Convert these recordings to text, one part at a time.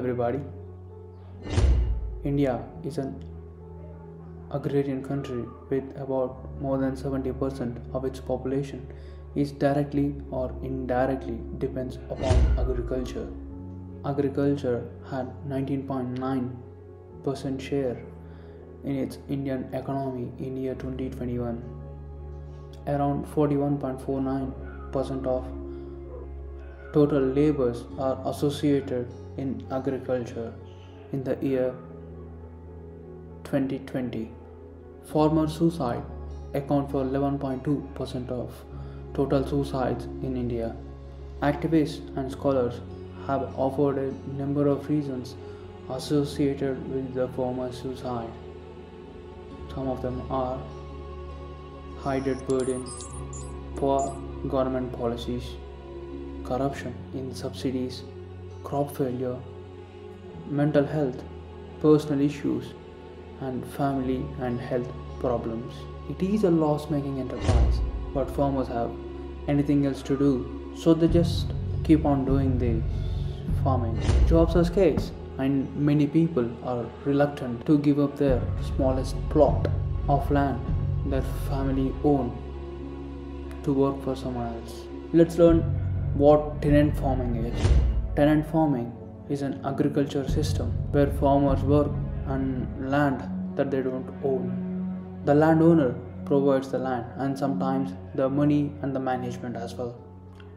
everybody. India is an agrarian country with about more than 70% of its population is directly or indirectly depends upon agriculture. Agriculture had 19.9% share in its Indian economy in year 2021. Around 41.49% of total laborers are associated in agriculture in the year 2020. Farmer suicide account for 11.2% of total suicides in India. Activists and scholars have offered a number of reasons associated with the farmer suicide. Some of them are high debt burden, poor government policies, corruption in subsidies, crop failure, mental health, personal issues, and family and health problems. It is a loss-making enterprise, but farmers have anything else to do, so they just keep on doing the farming. Jobs are scarce, and many people are reluctant to give up their smallest plot of land their family own to work for someone else. Let's learn what tenant farming is. Tenant farming is an agriculture system where farmers work on land that they don't own. The landowner provides the land and sometimes the money and the management as well.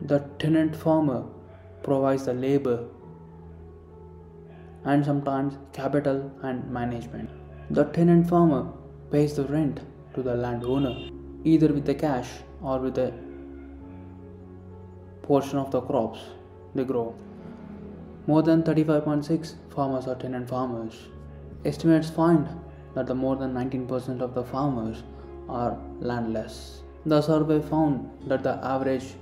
The tenant farmer provides the labor and sometimes capital and management. The tenant farmer pays the rent to the landowner either with the cash or with a portion of the crops they grow. More than 35.6 farmers are tenant farmers. Estimates find that the more than 19% of the farmers are landless. The survey found that the average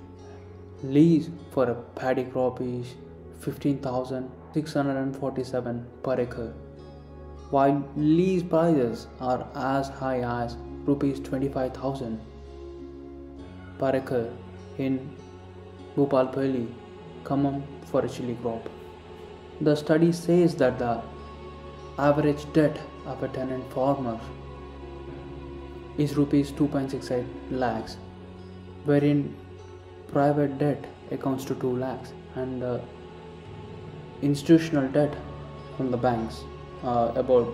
lease for a paddy crop is 15,647 per acre, while lease prices are as high as rupees 25,000 per acre in Bhupalpally, Khammam for a chili crop. The study says that the average debt of a tenant farmer is rupees 2.68 lakhs, wherein private debt accounts to 2 lakhs and the institutional debt from the banks about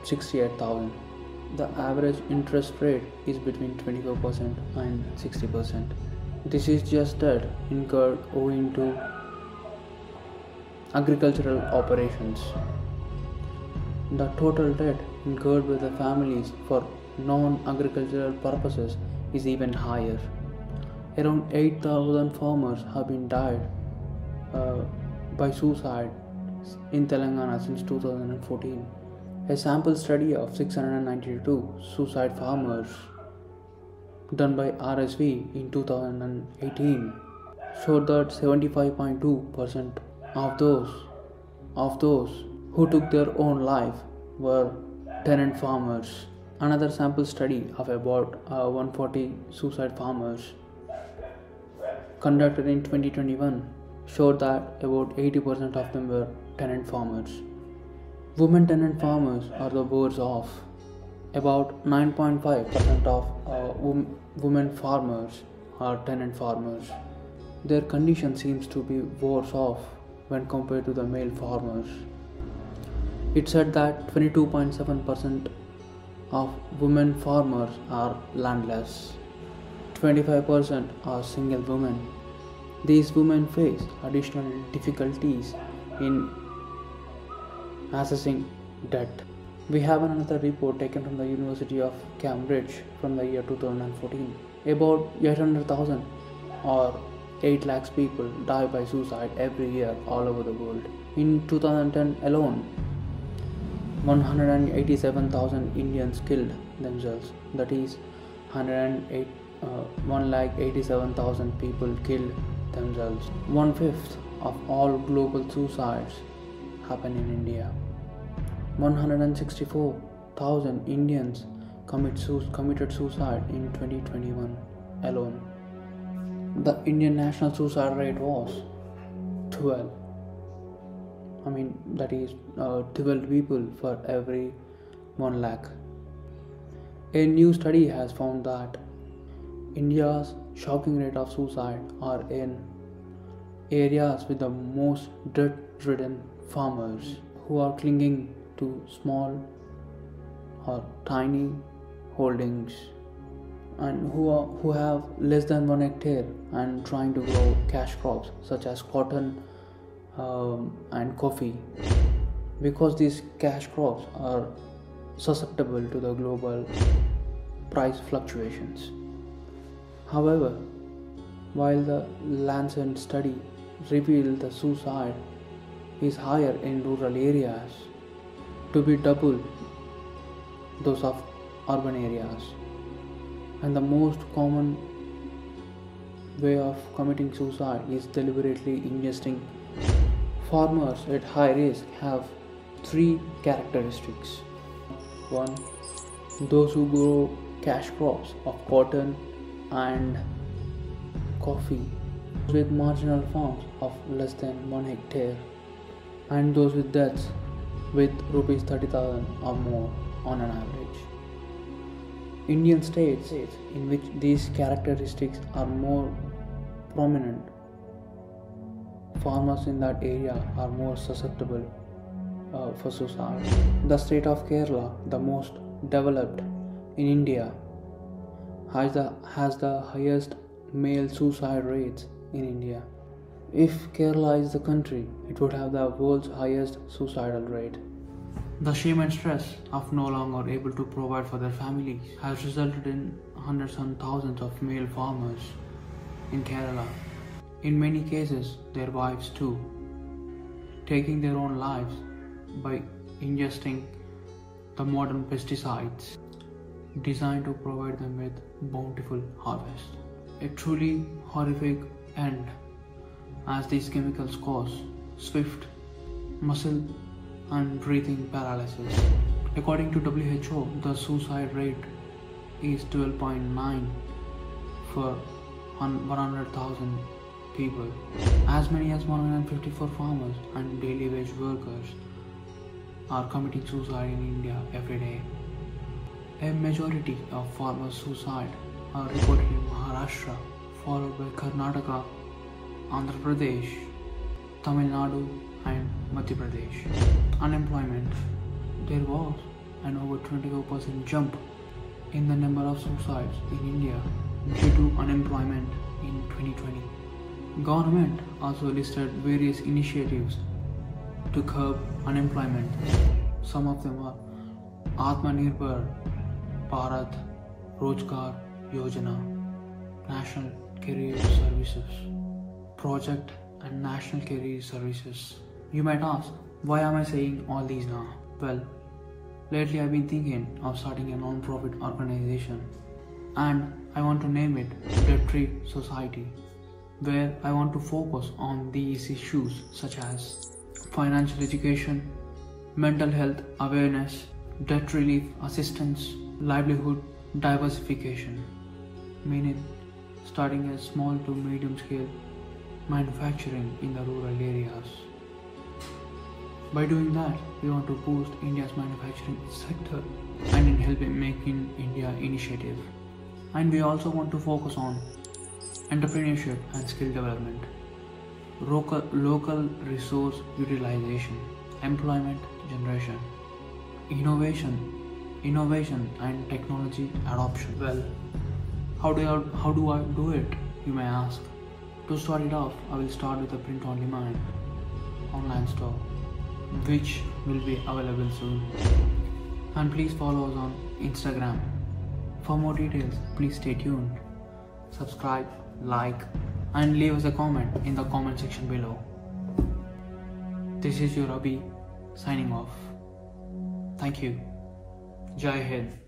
68,000. The average interest rate is between 24% and 60%. This is just debt incurred owing to agricultural operations. The total debt incurred by the families for non-agricultural purposes is even higher. Around 8,000 farmers have been died by suicide in Telangana since 2014. A sample study of 692 suicide farmers done by RSV in 2018 showed that 75.2% of those who took their own life were tenant farmers. Another sample study of about 140 suicide farmers conducted in 2021 showed that about 80% of them were tenant farmers. Women tenant farmers are the worst off. About 9.5% of women farmers are tenant farmers. Their condition seems to be worse off when compared to the male farmers. It said that 22.7% of women farmers are landless. 25% are single women. These women face additional difficulties in assessing debt. We have another report taken from the University of Cambridge from the year 2014. About 800,000 or 8 lakhs people die by suicide every year all over the world. In 2010 alone, 187,000 Indians killed themselves. That is, 1,87,000 people killed themselves. 1/5 of all global suicides happen in India. 164,000 Indians committed suicide in 2021 alone. The Indian national suicide rate was 12. that is 12 people for every 1 lakh. A new study has found that India's shocking rate of suicide are in areas with the most debt-ridden farmers who are clinging to small or tiny holdings and who have less than 1 hectare and trying to grow cash crops such as cotton and coffee, because these cash crops are susceptible to the global price fluctuations. However, while the Lancet study revealed the suicide is higher in rural areas to be double those of urban areas, and the most common way of committing suicide is deliberately ingesting. Farmers at high risk have 3 characteristics. 1. Those who grow cash crops of cotton and coffee, with marginal farms of less than 1 hectare, and those with debts with rupees 30,000 or more on an average. Indian states in which these characteristics are more prominent, farmers in that area are more susceptible for suicide. The state of Kerala, the most developed in India, has the highest male suicide rates in India. If Kerala is the country, it would have the world's highest suicidal rate. The shame and stress of no longer able to provide for their families has resulted in hundreds and thousands of male farmers in Kerala, in many cases their wives too, taking their own lives by ingesting the modern pesticides designed to provide them with bountiful harvest. A truly horrific end, as these chemicals cause swift muscle and breathing paralysis. According to WHO, the suicide rate is 12.9 for 100,000 people. As many as 154 farmers and daily wage workers are committing suicide in India every day. A majority of farmers' suicide are reported in Maharashtra, followed by Karnataka, Andhra Pradesh, Tamil Nadu and Madhya Pradesh. Unemployment. There was an over 24% jump in the number of suicides in India due to unemployment in 2020. Government also listed various initiatives to curb unemployment. Some of them are Atmanirbhar Bharat Rozgar Yojana, National Career Services Project and National Career Services. You might ask, why am I saying all these now? Well, lately I've been thinking of starting a non-profit organization, and I want to name it Debt-Free Society, where I want to focus on these issues such as financial education, mental health awareness, debt relief assistance, livelihood diversification, meaning starting a small to medium scale manufacturing in the rural areas. By doing that, we want to boost India's manufacturing sector and in helping making India initiative. And we also want to focus on entrepreneurship and skill development, local resource utilization, employment generation, innovation and technology adoption. Well, how do I do it, you may ask? To start it off, I will start with a print-on-demand online store, which will be available soon. And please follow us on Instagram. For more details, please stay tuned. Subscribe, like, and leave us a comment in the comment section below. This is your Abhi signing off. Thank you. Jai Hind.